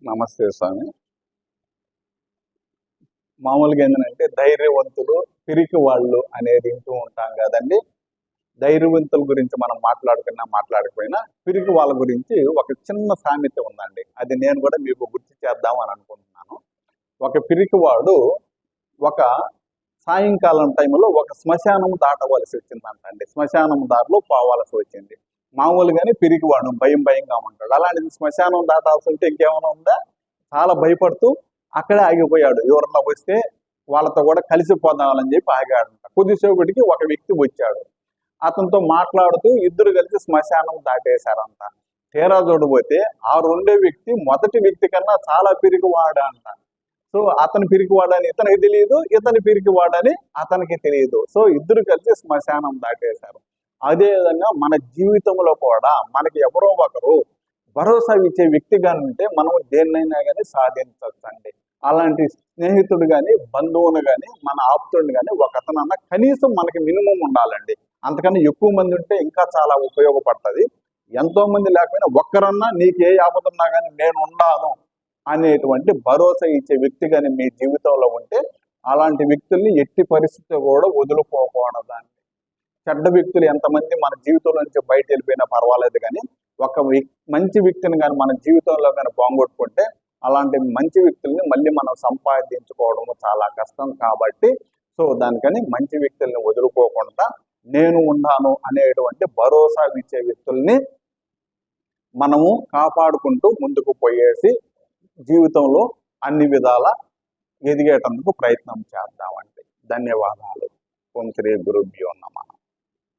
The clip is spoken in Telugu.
నమస్తే స్వామి. మామూలుగా ఏంటంటే ధైర్యవంతులు, పిరికి వాళ్ళు అనేది వింటూ ఉంటాం కదండి. ధైర్యవంతుల గురించి మనం మాట్లాడకపోయినా పిరికి వాళ్ళ గురించి ఒక చిన్న సామెత ఉందండి. అది నేను కూడా మీకు గుర్తు చేద్దాం అని అనుకుంటున్నాను. ఒక పిరికివాడు ఒక సాయంకాలం టైంలో ఒక శ్మశానం దాటవలసి వచ్చిందంటండి. శ్మశానం దారిలో పోవాల్సి వచ్చింది. మామూలుగానే పిరికివాడు భయంగా ఉంటాడు. అలాంటిది శ్మశానం దాటాల్సి ఉంటే ఇంకేమైనా ఉందా? చాలా భయపడుతూ అక్కడే ఆగిపోయాడు. ఎవరన్నా వస్తే వాళ్ళతో కూడా కలిసిపోదామని చెప్పి ఆగాడంట. కొద్దిసేపటికి ఒక వ్యక్తి వచ్చాడు. అతనితో మాట్లాడుతూ ఇద్దరు కలిసి శ్మశానం దాటేశారంట. తీరా చూడబోతే ఆ రెండో వ్యక్తి మొదటి వ్యక్తి కన్నా చాలా పిరికివాడంట. సో అతను పిరికివాడని ఇతనికి తెలియదు, ఇతని పిరికివాడని అతనికి తెలియదు. సో ఇద్దరు కలిసి శ్మశానం దాటేశారు. అదే విధంగా మన జీవితంలో కూడా మనకి ఎవరో ఒకరు భరోసా ఇచ్చే వ్యక్తిగా ఉంటే మనం దేన్నైనా కానీ సాధించవచ్చండి. అలాంటి స్నేహితుడు కానీ, బంధువును కానీ, మన ఆప్తుడిని కానీ ఒకతనన్నా కనీసం మనకి మినిమం ఉండాలండి. అంతకన్నా ఎక్కువ మంది ఉంటే ఇంకా చాలా ఉపయోగపడుతుంది. ఎంతో మంది లేకపోయినా ఒక్కరన్నా నీకు ఏ ఆపదున్నా కానీ నేను ఉన్నాను అనేటువంటి భరోసా ఇచ్చే వ్యక్తి కానీ మీ జీవితంలో ఉంటే అలాంటి వ్యక్తుల్ని ఎట్టి పరిస్థితుల్లో కూడా వదులుకోకూడదండి. చెడ్డ వ్యక్తులు ఎంతమంది మన జీవితంలో నుంచి బయట వెళ్ళిపోయినా పర్వాలేదు, కానీ ఒక మంచి వ్యక్తిని కానీ మన జీవితంలో కానీ పోగొట్టుకుంటే అలాంటి మంచి వ్యక్తుల్ని మళ్ళీ మనం సంపాదించుకోవడం చాలా కష్టం. కాబట్టి సో దానికని మంచి వ్యక్తుల్ని వదులుకోకుండా నేను ఉన్నాను అనేటువంటి భరోసా ఇచ్చే వ్యక్తుల్ని మనము కాపాడుకుంటూ ముందుకు పోయేసి జీవితంలో అన్ని విధాల ఎదిగేటందుకు ప్రయత్నం చేద్దామండి. ధన్యవాదాలు. ఓం శ్రీ గురుభ్యో నమః.